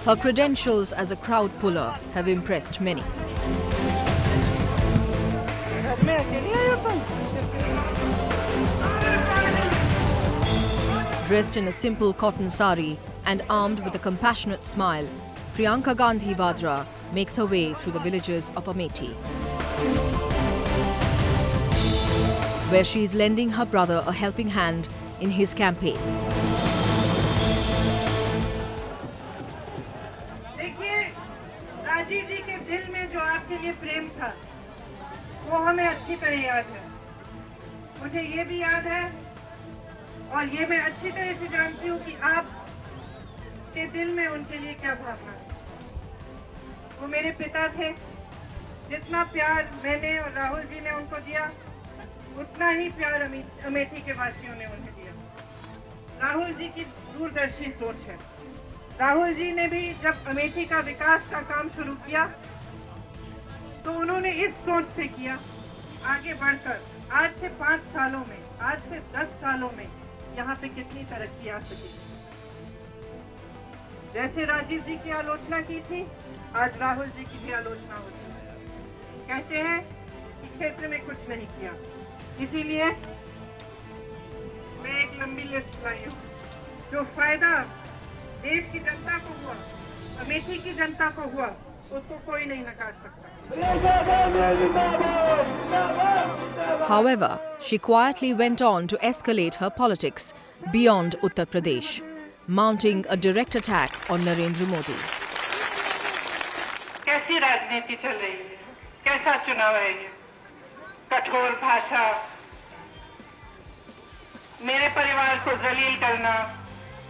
Her credentials as a crowd puller have impressed many. Dressed in a simple cotton sari and armed with a compassionate smile, Priyanka Gandhi Vadra makes her way through the villages of Amethi, where she is lending her brother a helping hand in his campaign. Rajiv जी के दिल में जो आपके लिए प्रेम था वो हमें अच्छी तरह याद है। मुझे ये भी याद है और ये मैं अच्छी तरह से जानती हूँ कि आप के दिल में उनके लिए क्या भावना है। वो मेरे पिता थे। जितना प्यार मैंने और राहुल जी ने उनको दिया उतना ही प्यार अमेठी के वासियों ने उन्हें दिया। राहुल जी की दूरदर्शी सोच है। राहुल जी ने भी जब अमेठी का विकास का काम शुरू किया तो उन्होंने इस सोच से किया, आगे बढ़कर आज से 5 सालों में, आज से 10 सालों में यहाँ पे कितनी तरक्की आ सकी। जैसे राजीव जी की आलोचना की थी, आज राहुल जी की भी आलोचना होती है। कहते हैं कि क्षेत्र में कुछ नहीं किया, इसीलिए मैं एक लंबी लिस्ट लाई हूँ। जो फायदा देश की जनता को हुआ, अमेठी की जनता को हुआ, उसको कोई नहीं नकार सकता। However, she quietly went on to escalate her politics beyond Uttar Pradesh, mounting a direct attack on Narendra Modi. कैसी राजनीति चल रही है, कैसा चुनाव है ये, कठोर भाषा, मेरे परिवार को जलील करना,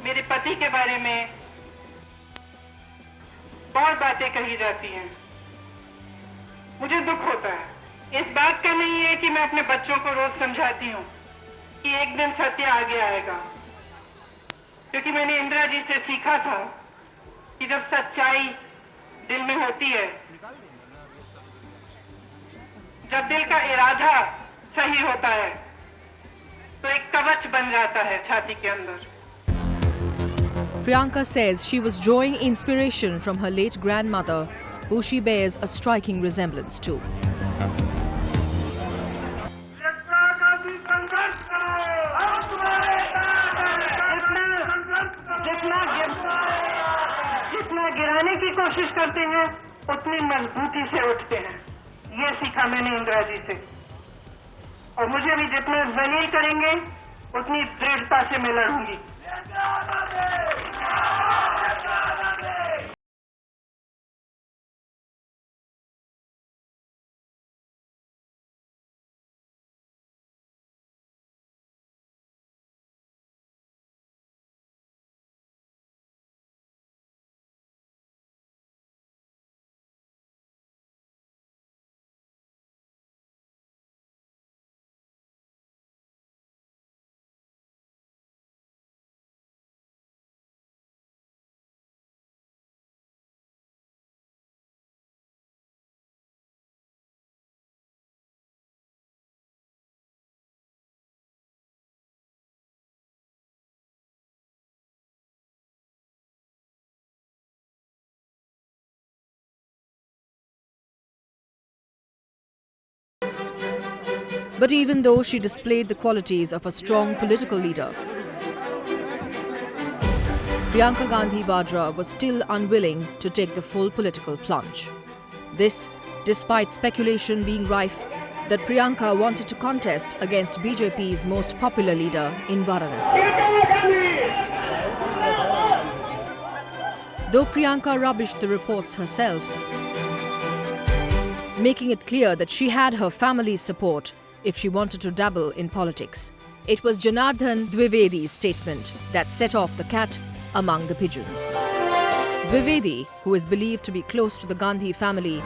मेरे पति के बारे में बहुत बातें कही जाती हैं। मुझे दुख होता है। इस बात का नहीं है कि मैं अपने बच्चों को रोज समझाती हूँ कि एक दिन सत्य आगे आएगा, क्योंकि मैंने इंदिरा जी से सीखा था कि जब सच्चाई दिल में होती है, जब दिल का इरादा सही होता है तो एक कवच बन जाता है छाती के अंदर। Priyanka says she was drawing inspiration from her late grandmother, who she bears a striking resemblance to. जितना गिराने की कोशिश करते हैं उतनी मजबूती से उठते हैं। ये सीखा मैंने इंदिरा जी से। और मुझे भी जितना जलील करेंगे उतनी दृढ़ता से मैं लड़ूंगी। But even though she displayed the qualities of a strong political leader, Priyanka Gandhi Vadra was still unwilling to take the full political plunge. This, despite speculation being rife that Priyanka wanted to contest against BJP's most popular leader in Varanasi. Though Priyanka rubbished the reports herself, making it clear that she had her family's support if she wanted to dabble in politics, It was Janardhan Dwivedi's statement that set off the cat among the pigeons. Dwivedi, who is believed to be close to the Gandhi family,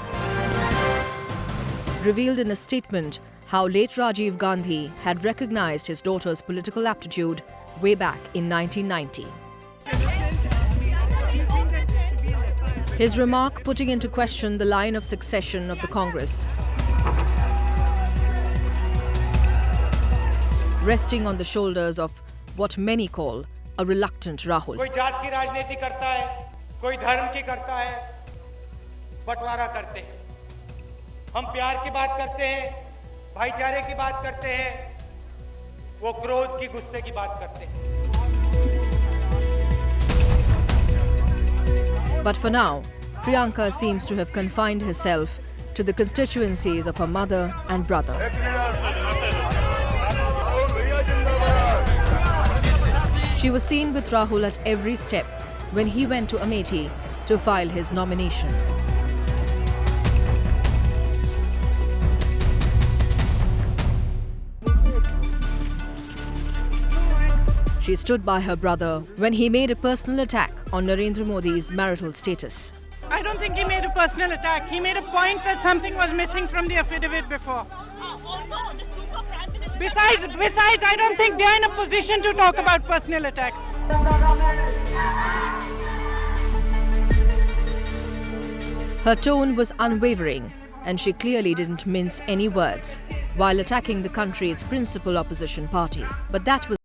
revealed in a statement how late Rajiv Gandhi had recognized his daughter's political aptitude way back in 1990. His remark putting into question the line of succession of the Congress, resting on the shoulders of what many call a reluctant Rahul. कोई जात की राजनीति करता है, कोई धर्म की करता है, बंटवारा करते हैं। हम प्यार की बात करते हैं, भाईचारे की बात करते हैं, वो क्रोध की गुस्से की बात करते हैं। But for now, Priyanka seems to have confined herself to the constituencies of her mother and brother. She was seen with Rahul at every step when he went to Amethi to file his nomination. She stood by her brother when he made a personal attack on Narendra Modi's marital status. I don't think he made a personal attack. He made a point that something was missing from the affidavit before. Besides, I don't think they're in a position to talk about personal attacks. Her tone was unwavering, and she clearly didn't mince any words while attacking the country's principal opposition party. But that was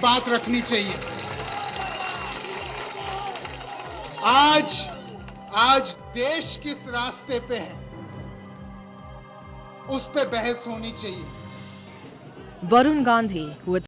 बात रखनी चाहिए। आज देश किस रास्ते पे है, उस पे बहस होनी चाहिए। Varun Gandhi, who had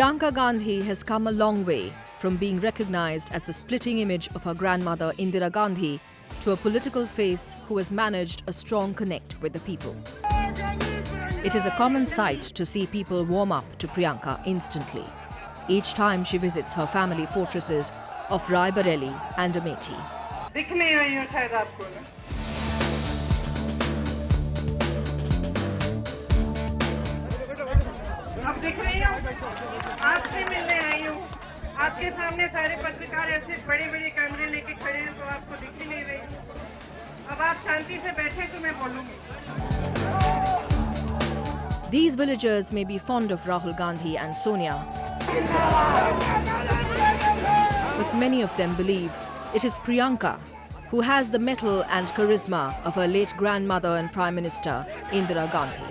Priyanka Gandhi has come a long way from being recognized as the splitting image of her grandmother Indira Gandhi to a political face who has managed a strong connect with the people. It is a common sight to see people warm up to Priyanka instantly, each time she visits her family fortresses of Rai Bareli and Amethi. दिखने आई हूँ शायद आपको ना। अब दिख रही हूँ, आपसे मिलने आई हूँ। आपके सामने सारे पत्रकार ऐसे बड़े-बड़े कैमरे लेके खड़े हैं तो आपको दिख ही नहीं रही। अब आप शांति से बैठे तो मैं बोलूँगी। These villagers may be fond of Rahul Gandhi and Sonia, but many of them believe it is Priyanka who has the mettle and charisma of her late grandmother and Prime Minister Indira Gandhi.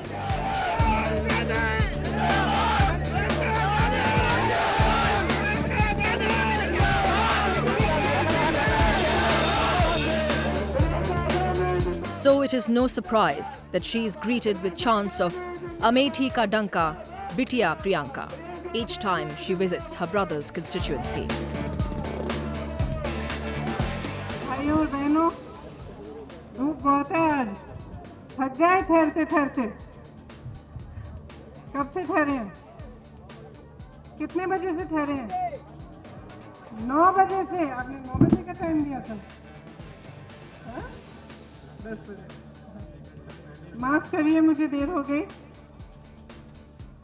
So it is no surprise that she is greeted with chants of Amethi ka Danka, Bitiya Priyanka each time she visits her brother's constituency. भाइयों और बहनों, धूप बहुत है आज। थक गए ठहरते ठहरते। कब से ठहरे हैं? कितने बजे से ठहरे हैं? 9 बजे से। आपने 9 बजे का टाइम दिया था। 10 बजे। माफ करिए, मुझे देर हो गई।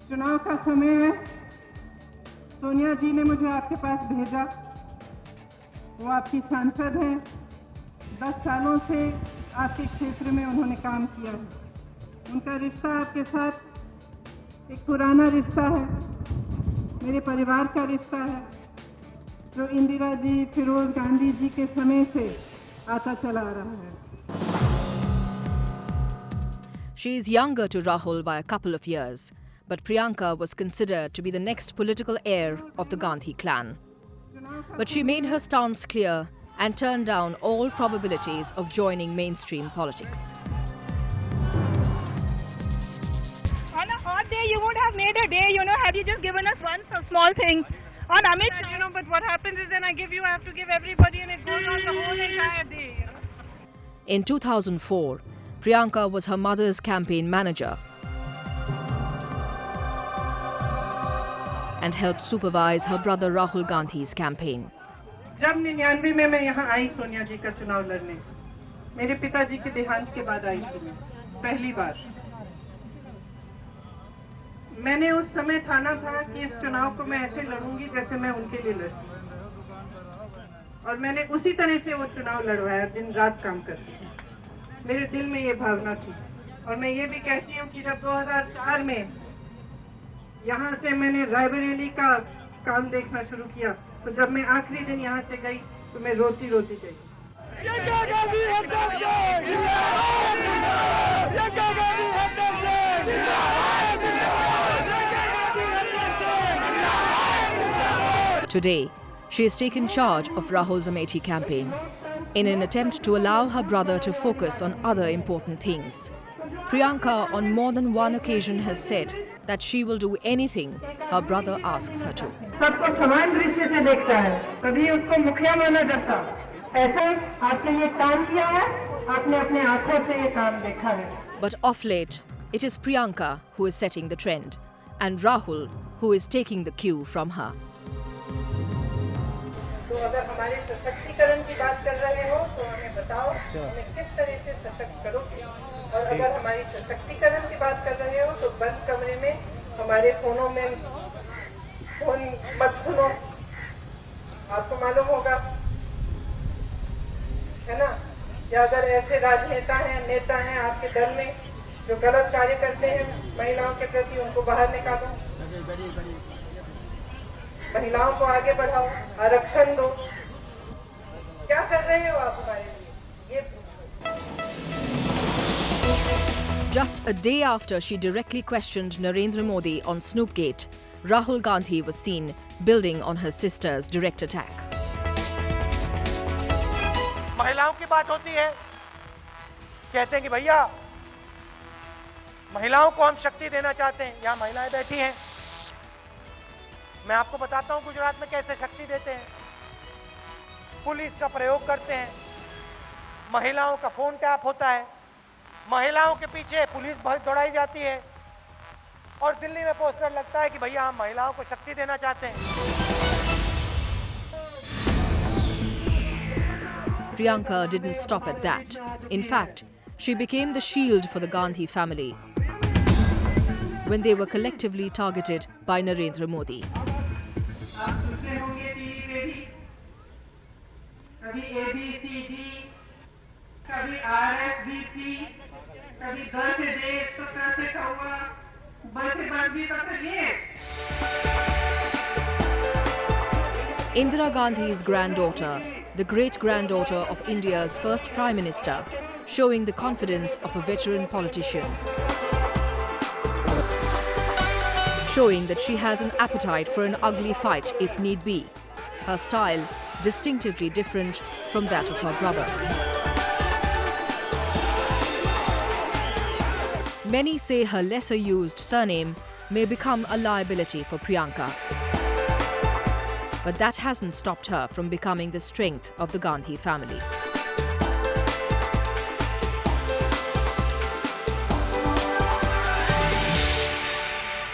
चुनाव का समय है। सोनिया जी ने मुझे आपके पास भेजा। वो आपकी सांसद हैं। 10 सालों से आपके क्षेत्र में उन्होंने काम किया है। उनका रिश्ता आपके साथ एक पुराना रिश्ता है, मेरे परिवार का रिश्ता है, जो इंदिरा जी, फिरोज गांधी जी के समय से आता चला आ रहा है। She is younger to Rahul by a couple of years, but Priyanka was considered to be the next political heir of the Gandhi clan. But she made her stance clear and turned down all probabilities of joining mainstream politics. On a hot day, you would have made a day, had you just given us one small thing. On Amit, but what happens is then I have to give everybody and it goes on the whole entire day. In 2004, Priyanka was her mother's campaign manager and helped supervise her brother Rahul Gandhi's campaign. जब 99 में मैं यहाँ आई सोनिया जी का चुनाव लड़ने, मेरे पिताजी के देहांत के बाद आई थी मैं पहली बार। मैंने उस समय ठाना था कि इस चुनाव को मैं ऐसे लड़ूंगी जैसे मैं उनके लिए लड़ती, और मैंने उसी तरह से वो चुनाव लड़वाया, दिन रात काम करती थी। मेरे दिल में ये भावना थी, और मैं ये भी कहती हूँ कि जब 2004 में यहाँ से मैंने रायबरेली का काम देखना शुरू किया, तो जब मैं आखिरी दिन यहाँ से गई तो मैं रोती रोती गई। Today, she has taken charge of Rahul's Amethi campaign in an attempt to allow her brother to focus on other important things. Priyanka on more than one occasion has said that she will do anything her brother asks her to. सबको समान दृष्टि से देखता है, कभी उसको मुखिया माना जाता। ऐसा आपने ये काम किया है, आपने अपने आंखों से ये काम देखा है। But of late, it is Priyanka who is setting the trend and Rahul who is taking the cue from her. तो अगर हमारे सशक्तिकरण की बात कर रहे हो तो हमें बताओ, हमें किस तरह से सशक्त करोगे। और अगर हमारी सशक्तिकरण की बात कर रहे हो तो बंद कमरे में हमारे फोनों में फोन मत सुनो, आपको मालूम होगा, है ना। या अगर ऐसे राजनेता हैं, नेता हैं आपके दल में जो गलत कार्य करते हैं महिलाओं के प्रति, उनको बाहर निकालो, महिलाओं को आगे बढ़ाओ, आरक्षण दो। क्या कर रहे हो आप हमारे लिए, ये पूछो। Just a day after she directly questioned Narendra Modi on Snoopgate, Rahul Gandhi was seen building on her sister's direct attack. महिलाओं की बात होती है, कहते हैं कि भैया महिलाओं को हम शक्ति देना चाहते हैं। यहाँ महिलाएं बैठी हैं, मैं आपको बताता हूं गुजरात में कैसे शक्ति देते हैं। पुलिस का प्रयोग करते हैं, महिलाओं का फोन टैप होता है, महिलाओं के पीछे पुलिस बहुत दौड़ाई जाती है और दिल्ली में पोस्टर लगता है कि भैया हम महिलाओं को शक्ति देना चाहते हैं। Priyanka didn't stop at that. In fact, she became the shield for the Gandhi family when they were collectively targeted by Narendra Modi. आप सुनते होंगे टीवी पे भी, कभी ABCD, कभी RSVP, कभी घर से देश तो कैसे हुआ, बस से बंदी तो करिए। Indira Gandhi's granddaughter, the great-granddaughter of India's first Prime Minister, showing the confidence of a veteran politician. Showing that she has an appetite for an ugly fight if need be. Her style distinctively different from that of her brother. Many say her lesser-used surname may become a liability for Priyanka. But that hasn't stopped her from becoming the strength of the Gandhi family.